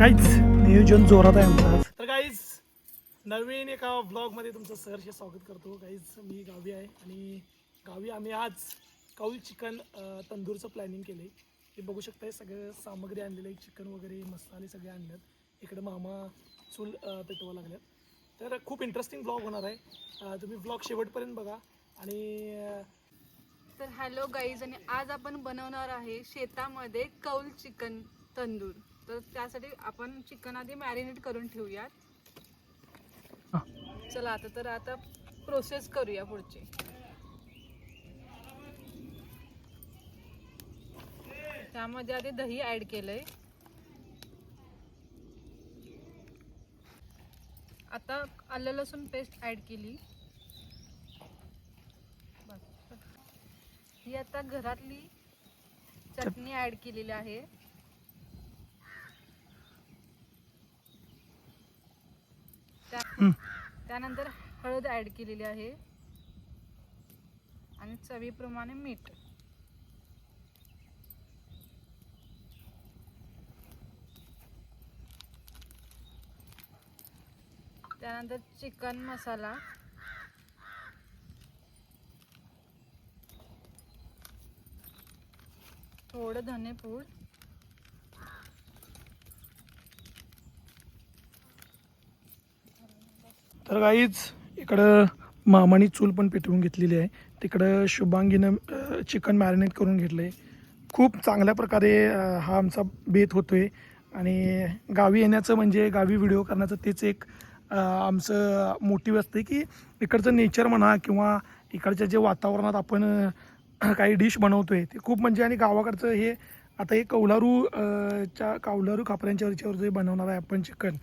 काहीच नियोजन जोरात आहे आमचं आज. तर काहीच नवीन एका ब्लॉगमध्ये तुमचं सहर्ष स्वागत करतो. काहीच मी गावी आहे आणि गावी आम्ही आज कौल चिकन तंदूरचं प्लॅनिंग केलं आहे. हे बघू शकताय सगळं सामग्री आणलेलं आहे, चिकन वगैरे मसाले सगळे आणलेत. इकडे मामा चूल पेटवा लागल्यात. तर खूप इंटरेस्टिंग ब्लॉग होणार आहे. तुम्ही ब्लॉग शेवटपर्यंत बघा. आणि तर हॅलो गाईज, आणि आज आपण बनवणार आहे शेतामध्ये कौल चिकन तंदूर. तर त्यासाठी आपण चिकन आधी मॅरिनेट करून ठेवूयात. चला आता प्रोसेस करूया पुढची. त्यामध्ये आधी दही ऍड केलंय. आता आलं लसूण पेस्ट ऍड केली. ही आता घरातली चटणी ऍड केलेली आहे. त्यानंतर हळद ऍड केलेली आहे आणि चवीप्रमाणे मीठ. त्यानंतर चिकन मसाला, थोडं धनेपूड, तर काहीच इकडं मामानी चूल पण पेटवून घेतलेली आहे. तिकडं शुभांगीनं चिकन मॅरिनेट करून घेतलं आहे. खूप चांगल्या प्रकारे हा आमचा बेत होतो आहे. आणि गावी येण्याचं म्हणजे गावी व्हिडिओ करण्याचं तेच एक आमचं मोटिव्ह असतं की इकडचं नेचर म्हणा किंवा इकडच्या जे वातावरणात आपण काही डिश बनवतो आहे ते खूप म्हणजे. आणि गावाकडचं हे आता हे कौलारू खापऱ्यांच्या वरच्यावर जे बनवणार आहे आपण चिकन,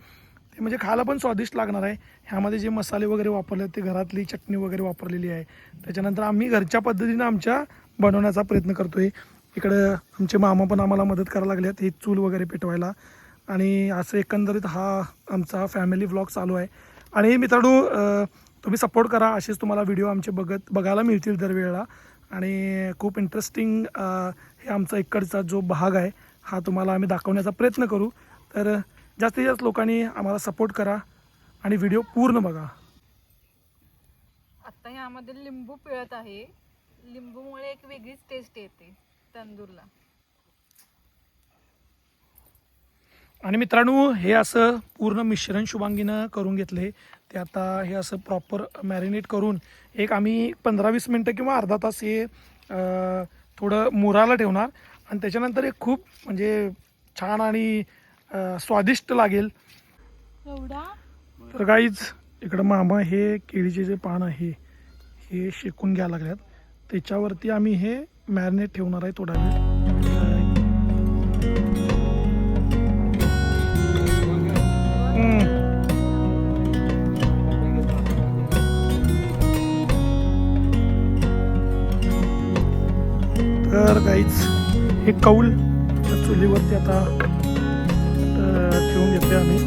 ते म्हणजे खायला पण स्वादिष्ट लागणार आहे. ह्यामध्ये जे मसाले वगैरे वापरले ते घरातली चटणी वगैरे वापरलेली आहे. त्याच्यानंतर आम्ही घरच्या पद्धतीनं आमच्या बनवण्याचा प्रयत्न करतो आहे. इकडं आमचे मामा पण आम्हाला मदत करायला लागल्यात हे चूल वगैरे पेटवायला. आणि असं एकंदरीत हा आमचा फॅमिली व्लॉग चालू आहे. आणि मित्रांनो, तुम्ही सपोर्ट करा. असेच तुम्हाला व्हिडिओ आमचे बघायला मिळतील दरवेळेला. आणि खूप इंटरेस्टिंग हे आमचा इकडचा जो भाग आहे हा तुम्हाला आम्ही दाखवण्याचा प्रयत्न करू. तर जास्तीत जास्त लोकांनी आम्हाला सपोर्ट करा आणि व्हिडिओ पूर्ण बघा. आता यामध्ये लिंबू पिळत आहे. लिंबूमुळे एक वेगळीच टेस्ट येते तंदूरला. आणि मित्रांनो, हे असं पूर्ण मिश्रण शुभांगीनं करून घेतले. ते आता हे असं प्रॉपर मॅरिनेट करून एक आम्ही 15-20 मिनटं किंवा अर्धा तास हे थोडं मुराला ठेवणार. आणि त्याच्यानंतर एक खूप म्हणजे छान आणि स्वादिष्ट लागेल. एवढा तर काहीच इकडं मामा हे केळीचे जे पान आहे हे शेकून घ्यायला लागल्यात. त्याच्यावरती आम्ही हे मॅरिनेट ठेवणार आहे थोडा वेळ. तर काहीच हे कौल चुलीवरती आता ठेवून घेतले आम्ही.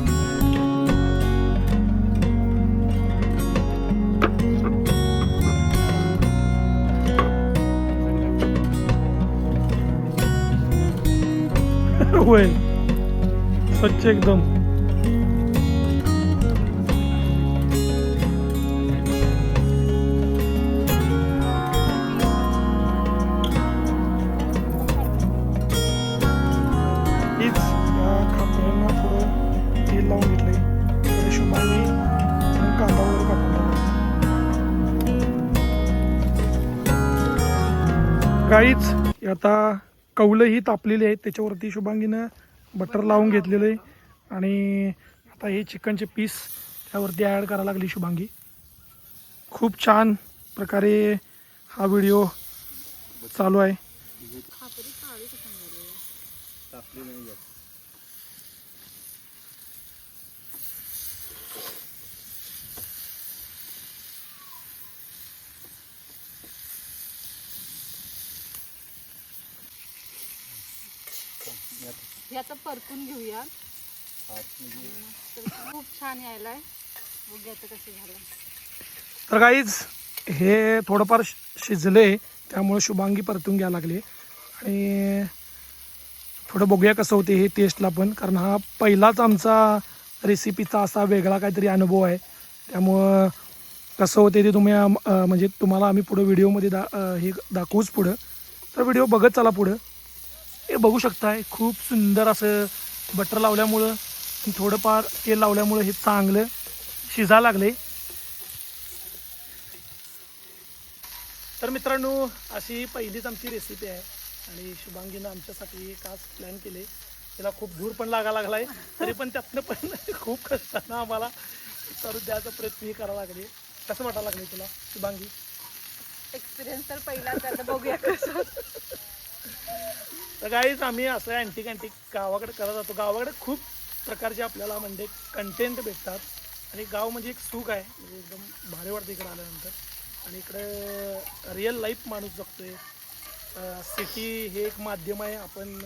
होय, स्वच्छ एकदम. हीच या खापऱ्यांना थोडं तेल लावून घेतलंय. थोडे शुभांगी कांदा वगैरे कापून टाकला. काहीच आता कौलं ही तापलेली आहेत. त्याच्यावरती शुभांगीनं बटर लावून घेतलेलं आहे. आणि आता हे चिकनचे पीस त्यावरती ॲड करायला लागली शुभांगी. खूप छान प्रकारे हा व्हिडिओ चालू आहे. हे आता परतून घेऊया. खूप छान यायलाय. बघूया आता कसं झालं. तर काहीच हे थोडंफार शिजले त्यामुळे शुभांगी परतून घ्यायला लागली. आणि थोडं बघूया कसं होते हे टेस्टला पण, कारण हा पहिलाच आमचा रेसिपीचा असा वेगळा काहीतरी अनुभव आहे. त्यामुळं कसं होते ते तुम्ही म्हणजे तुम्हाला आम्ही पुढं व्हिडिओमध्ये हे दाखवूच पुढं. तर व्हिडिओ बघत चला पुढं. हे बघू शकताय खूप सुंदर असं बटर लावल्यामुळं आणि थोडंफार तेल लावल्यामुळं हे चांगलं शिजायला लागले. तर मित्रांनो अशी पहिलीच आमची रेसिपी आहे आणि शुभांगीनं आमच्यासाठी खास प्लॅन केले. तिला खूप दूर पण लागला आहे, तरी पण त्यातनं पण खूप कष्टानं आम्हाला तर द्यायचा प्रयत्न करावा लागले. कसं वाटायला लागले तुला शुभांगी? एक्सपिरियन्स तर पहिलाच आता बघूया कसं. तर काहीच आम्ही असं अँटिक गावाकडे करत जातो. गावाकडे खूप प्रकारचे आपल्याला म्हणजे कंटेंट भेटतात आणि गाव म्हणजे एक सुख आहे, म्हणजे एकदम भारी वाटतं इकडे आल्यानंतर. आणि इकडे रिअल लाईफ माणूस जगतोय. सिटी हे एक माध्यम आहे, आपण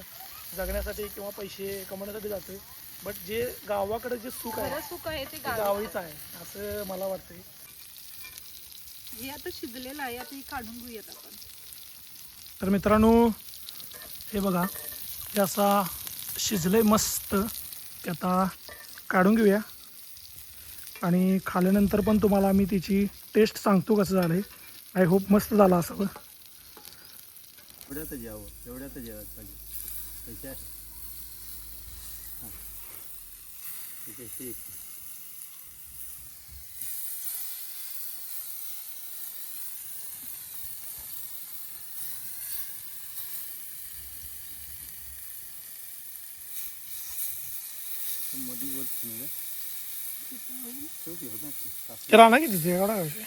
जगण्यासाठी किंवा पैसे कमवण्यासाठी जातोय. बट जे गावाकडे जे सुख आहे सुख आहे ते ते गावीच आहे असं मला वाटतंय. हे आता शिजलेलं आहे, आता हे काढून घेऊयात आपण. तर मित्रांनो हे बघा, हे असा शिजले मस्त. ते आता काढून घेऊया आणि खाल्यानंतर पण तुम्हाला आम्ही त्याची टेस्ट सांगतो कसं झालं आहे. आय होप मस्त झाला असावं. एवढ्यातच यावं, एवढ्यातच यावं पाहिजे त्याच्या हां ठीक. मध्ये वर ठेवली होत ना ते राहणार की तिथे एवढा विषय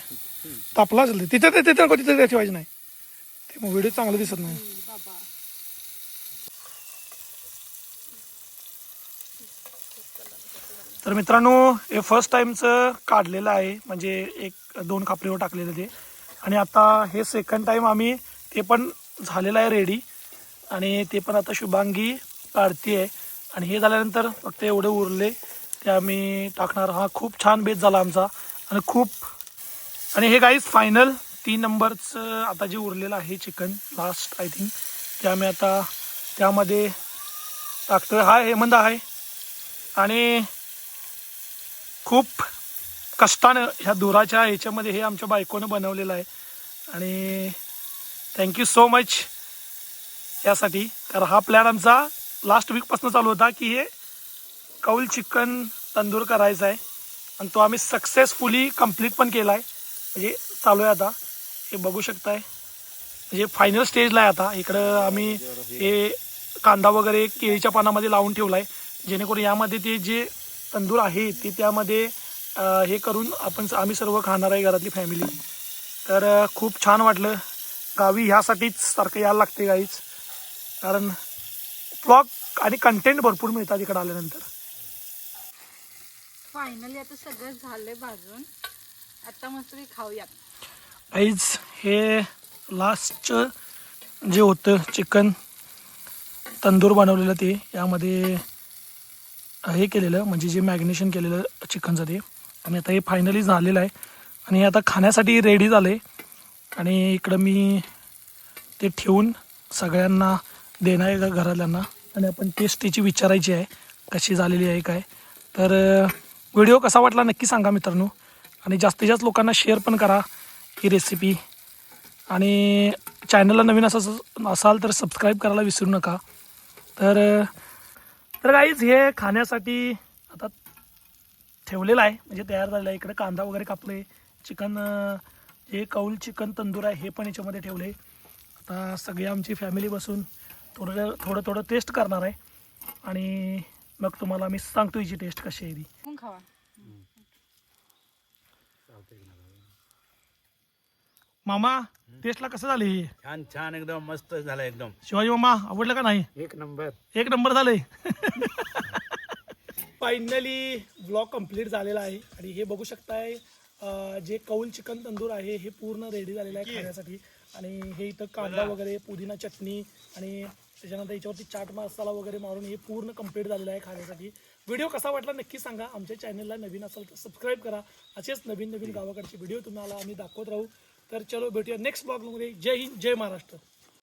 तापला असेल तिथे तिथे नको, तिथे ठेवायचं नाही. ते मग व्हिडिओ चांगलं दिसत नाही. बाबा तर मित्रांनो हे फर्स्ट टाईमचं काढलेलं आहे, म्हणजे 1-2 खापरीवर टाकलेलं ते. आणि आता हे सेकंड टाईम आम्ही ते पण झालेलं आहे रेडी आणि ते पण आता शुभांगी काढते आहे. आणि हे झाल्यानंतर फक्त एवढे उरले ते आम्ही टाकणार. हा खूप छान बेत झाला आमचा आणि आणि हे गाईज फायनल 3 नंबरचं आता जे उरलेलं आहे चिकन लास्ट आय थिंक, ते आम्ही आता त्यामध्ये टाकतोय. हा हेमंत आहे आणि खूप कष्टानं ह्या दुराच्या ह्याच्यामध्ये हे आमच्या बायकोनं बनवलेलं आहे आणि थँक्यू सो मच यासाठी. तर हा प्लॅन आमचा लास्ट वीकपासून चालू होता की हे कौल चिकन तंदूर करायचा आहे आणि तो आम्ही सक्सेसफुली कंप्लीट पण केला आहे. म्हणजे चालू आहे आता, हे बघू शकताय. म्हणजे फायनल स्टेजला आहे आता. इकडं आम्ही हे कांदा वगैरे केळीच्या पानामध्ये लावून ठेवला आहे, जेणेकरून यामध्ये ते जे तंदूर आहे ते त्यामध्ये हे करून आम्ही सर्व खाणार आहे घरातली फॅमिली. तर खूप छान वाटलं. गावी ह्यासाठीच सारखं यायला लागते गाईच, कारण ब्लॉग आणि कंटेंट भरपूर मिळतात इकडे आल्यानंतर. फायनली आता सगळं झालंय भाजून, आता मस्त खाऊयात. गाईज हे लास्टचं जे होतं चिकन तंदूर बनवलेलं ते यामध्ये हे केलेलं, म्हणजे जे मॅग्नेशन केलेलं चिकनचं ते. आणि आता हे फायनली झालेलं आहे आणि आता खाण्यासाठी रेडी झालं आहे. आणि इकडं मी ते ठेवून सगळ्यांना देणार आहे घरातल्यांना आणि आपण टेस्ट त्याची विचारायची आहे कशी झालेली आहे काय. तर व्हिडिओ कसा वाटला नक्की सांगा मित्रांनो आणि जास्तीत जास्त लोकांना शेअर पण करा ही रेसिपी. आणि चॅनलला नवीन असाल तर सबस्क्राईब करायला विसरू नका. तर गाईज हे खाण्यासाठी आता ठेवलेलं आहे, म्हणजे तयार झालेलं आहे. इकडे कांदा वगैरे कापले, चिकन जे कौल चिकन तंदूर आहे हे पण याच्यामध्ये ठेवले. आता सगळी आमची फॅमिली बसून थोडं टेस्ट करणार आहे आणि मग तुम्हाला मी सांगतो हिची टेस्ट कशी आहे ती. खावा. मामा टेस्टला कसं झालं हे? छान छान एकदम मस्त झालं एकदम. शिवाजी मामा आवडलं का नाही? 1 नंबर. 1 नंबर झालंय. फायनली ब्लॉग कंप्लीट झालेला आहे आणि हे बघू शकताय जे कौल चिकन तंदूर आहे हे पूर्ण रेडी झालेलं आहे खाण्यासाठी. आणि हे इथं कांदा वगैरे पुदिना चटणी आणि त्याच्यानंतर याच्यावरती चाट मसाला वगैरे मारून हे पूर्ण कंप्लीट झालेलं आहे खाण्यासाठी. व्हिडिओ कसा वाटला नक्की सांगा. आमच्या चॅनलला नवीन असाल तर सबस्क्राईब करा. असेच नवीन गावाकडचे व्हिडिओ तुम्हाला आम्ही दाखवत राहू. तर चलो भेटूया नेक्स्ट ब्लॉगमध्ये. जय हिंद, जय महाराष्ट्र.